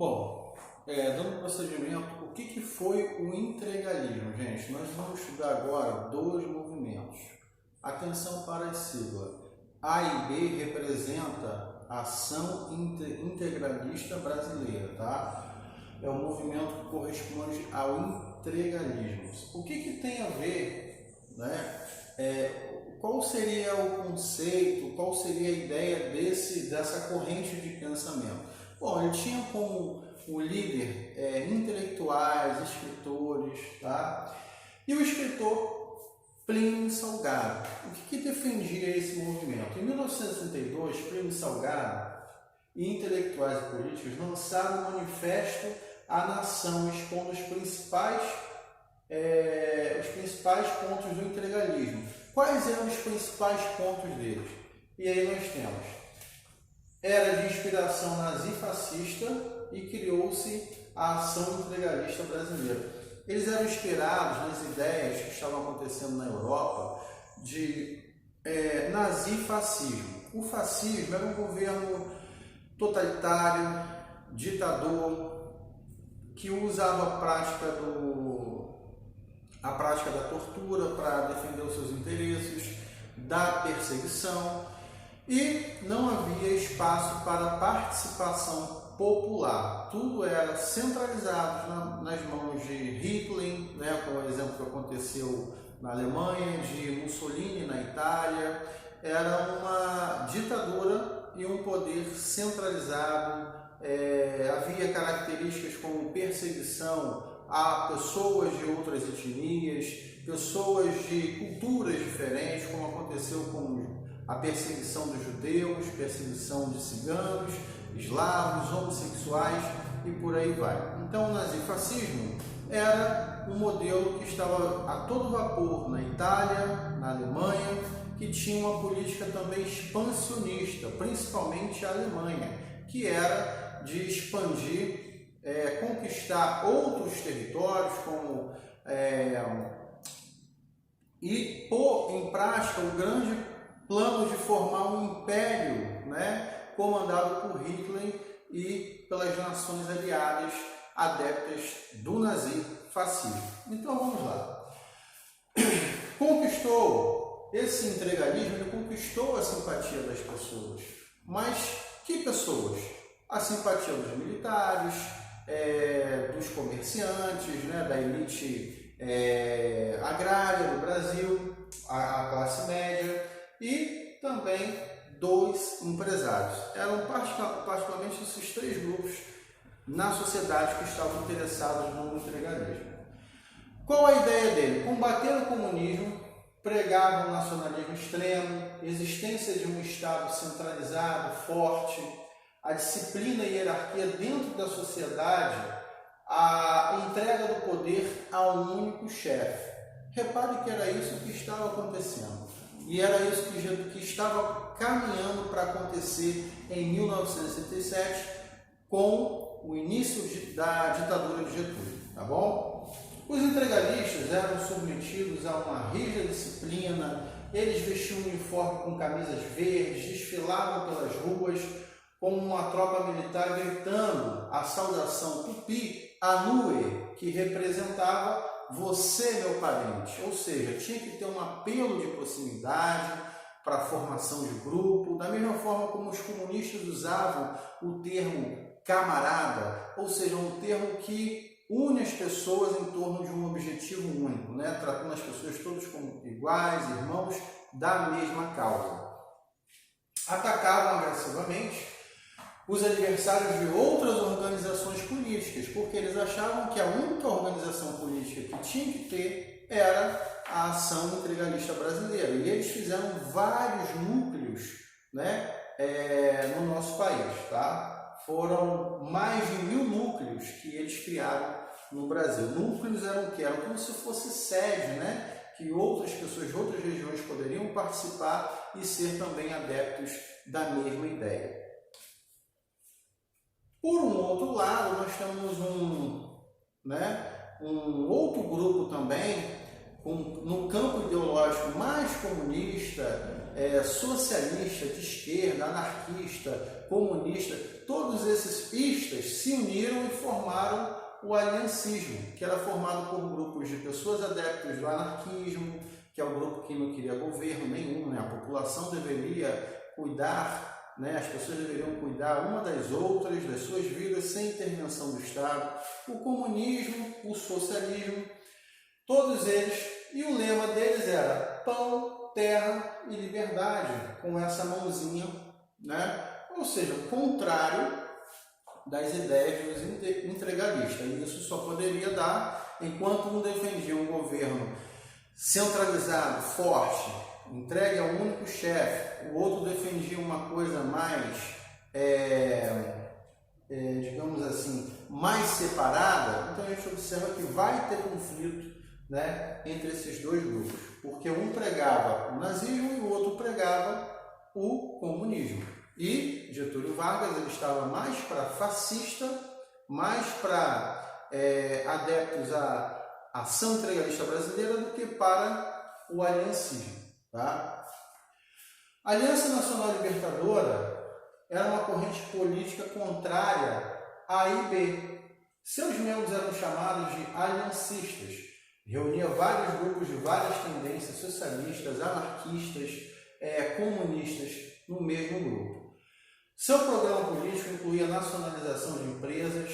Bom, dando procedimento, o que foi o integralismo, gente? Nós vamos estudar agora dois movimentos. Atenção para a sigla. A e B representa a Ação Integralista Brasileira, tá? É um movimento que corresponde ao integralismo. O que tem a ver, né? Qual seria o conceito, qual seria a ideia dessa corrente de pensamento? Bom, ele tinha como o líder intelectuais, escritores, tá? E o escritor Plínio Salgado. O que defendia esse movimento? Em 1932, Plínio Salgado e intelectuais e políticos lançaram um manifesto à nação expondo os principais pontos do integralismo. Quais eram os principais pontos deles? E aí nós temos: era de inspiração nazifascista e criou-se a Ação Integralista Brasileira. Eles eram inspirados nas ideias que estavam acontecendo na Europa de nazifascismo. O fascismo era um governo totalitário, ditador, que usava a prática da tortura para defender os seus interesses, da perseguição, e não havia espaço para participação popular. Tudo era centralizado nas mãos de Hitler, né, como o exemplo que aconteceu na Alemanha, de Mussolini na Itália. Era uma ditadura e um poder centralizado. Havia características como perseguição a pessoas de outras etnias, pessoas de culturas diferentes, como aconteceu com a perseguição dos judeus, perseguição de ciganos, eslavos, homossexuais e por aí vai. Então o nazifascismo era um modelo que estava a todo vapor na Itália, na Alemanha, que tinha uma política também expansionista, principalmente a Alemanha, que era de expandir, conquistar outros territórios, e pôr em prática o grande plano de formar um império, né, comandado por Hitler e pelas nações aliadas adeptas do nazifascismo. Então vamos lá. Esse integralismo, ele conquistou a simpatia das pessoas. Mas que pessoas? A simpatia dos militares, dos comerciantes, né, da elite agrária do Brasil, a classe média, e também dos empresários. Eram particularmente esses três grupos na sociedade que estavam interessados no integralismo. Qual a ideia dele? Combater o comunismo, pregava o nacionalismo extremo, existência de um Estado centralizado, forte, a disciplina e hierarquia dentro da sociedade, a entrega do poder a um único chefe. Repare que era isso que estava acontecendo. E era isso que estava caminhando para acontecer em 1977, com o início da ditadura de Getúlio, tá bom? Os integralistas eram submetidos a uma rígida disciplina, eles vestiam um uniforme com camisas verdes, desfilavam pelas ruas com uma tropa militar gritando a saudação Tupi Anue, que representava você, meu parente. Ou seja, tinha que ter um apelo de proximidade para a formação de grupo, da mesma forma como os comunistas usavam o termo camarada, ou seja, um termo que une as pessoas em torno de um objetivo único, né? Tratando as pessoas todos como iguais, irmãos da mesma causa. Atacavam agressivamente os adversários de outras organizações políticas, porque eles achavam que a única organização política que tinha que ter era a Ação Integralista Brasileira. E eles fizeram vários núcleos, né, no nosso país, tá? Foram mais de 1000 núcleos que eles criaram no Brasil. Núcleos eram o que? Eram como se fosse sede, né? Que outras pessoas de outras regiões poderiam participar e ser também adeptos da mesma ideia. Por um outro lado, nós temos um outro grupo também, no campo ideológico mais comunista, socialista, de esquerda, anarquista, comunista, todos esses istas se uniram e formaram o aliancismo, que era formado por grupos de pessoas adeptas do anarquismo, que é o grupo que não queria governo nenhum, né? A população deveria cuidar, né? As pessoas deveriam cuidar uma das outras, das suas vidas, sem intervenção do Estado. O comunismo, o socialismo, todos eles, e o lema deles era pão, terra e liberdade, com essa mãozinha, né? Ou seja, o contrário das ideias dos integralistas. E isso só poderia dar enquanto um defendia um governo centralizado, forte, entregue a um único chefe, o outro defendia uma coisa mais, digamos assim, mais separada. Então a gente observa que vai ter conflito, né, entre esses dois grupos, porque um pregava o nazismo e o outro pregava o comunismo. E Getúlio Vargas ele estava mais para fascista, mais para adeptos à ação integralista brasileira do que para o aliancismo. Tá? A Aliança Nacional Libertadora era uma corrente política contrária à AIB. Seus membros eram chamados de aliancistas. Reunia vários grupos de várias tendências socialistas, anarquistas, comunistas no mesmo grupo. Seu programa político incluía a nacionalização de empresas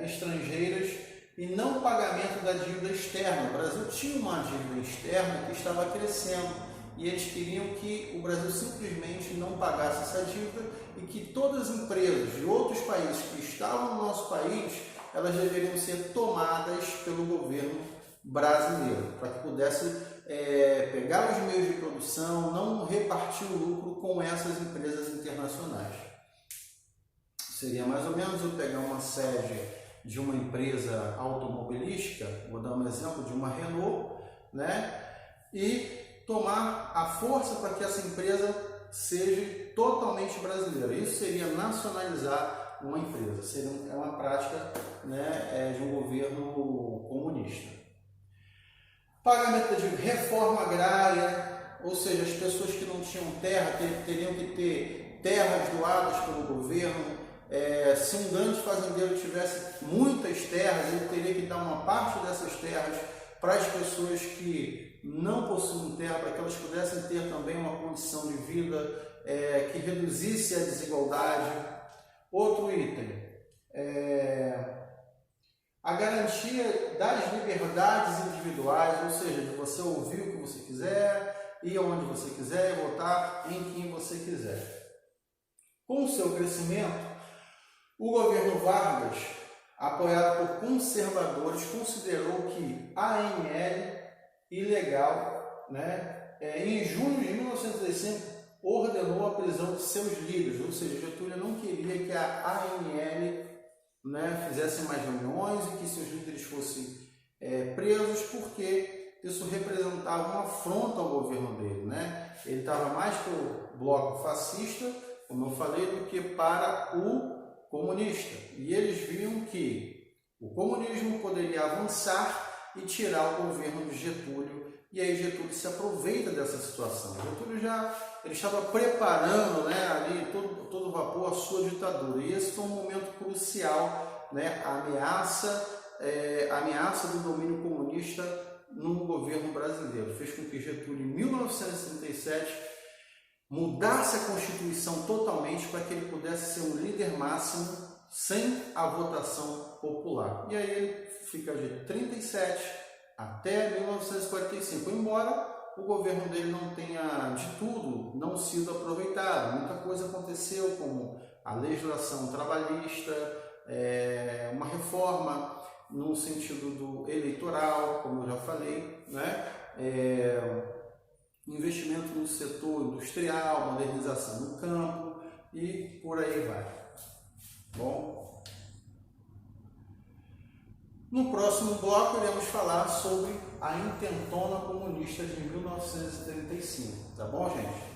estrangeiras e não pagamento da dívida externa. O Brasil tinha uma dívida externa que estava crescendo e eles queriam que o Brasil simplesmente não pagasse essa dívida e que todas as empresas de outros países que estavam no nosso país, elas deveriam ser tomadas pelo governo brasileiro, para que pudesse pegar os meios de produção, não repartir o lucro com essas empresas internacionais. Seria mais ou menos eu pegar uma sede de uma empresa automobilística, vou dar um exemplo de uma Renault, né, e tomar a força para que essa empresa seja totalmente brasileira. Isso seria nacionalizar uma empresa, seria uma prática, né, de um governo comunista. Pagamento de reforma agrária, ou seja, as pessoas que não tinham terra teriam que ter terras doadas pelo governo. Se um grande fazendeiro tivesse muitas terras, ele teria que dar uma parte dessas terras para as pessoas que não possuem terra, para que elas pudessem ter também uma condição de vida que reduzisse a desigualdade. Outro item, a garantia das liberdades individuais, ou seja, de você ouvir o que você quiser, ir aonde você quiser e votar em quem você quiser. Com o seu crescimento, o governo Vargas, apoiado por conservadores, considerou que a ANL ilegal, né? Em junho de 1965, ordenou a prisão de seus líderes, ou seja, Getúlio não queria que a ANL, né, fizesse mais reuniões e que seus líderes fossem presos, porque isso representava uma afronta ao governo dele, né? Ele estava mais para o bloco fascista, como eu falei, do que para o comunista. E eles viam que o comunismo poderia avançar e tirar o governo de Getúlio. E aí Getúlio se aproveita dessa situação. Getúlio ele estava preparando, né, ali todo vapor a sua ditadura. E esse foi um momento crucial, né, a ameaça do domínio comunista no governo brasileiro. Fez com que Getúlio, em 1937, mudasse a Constituição totalmente para que ele pudesse ser um líder máximo sem a votação popular. E aí ele fica de 37 até 1945, embora o governo dele não tenha de tudo não sido aproveitado. Muita coisa aconteceu, como a legislação trabalhista, uma reforma no sentido do eleitoral, como eu já falei, né? Investimento no setor industrial, modernização no campo e por aí vai. Bom, no próximo bloco iremos falar sobre a intentona comunista de 1935, tá bom, gente?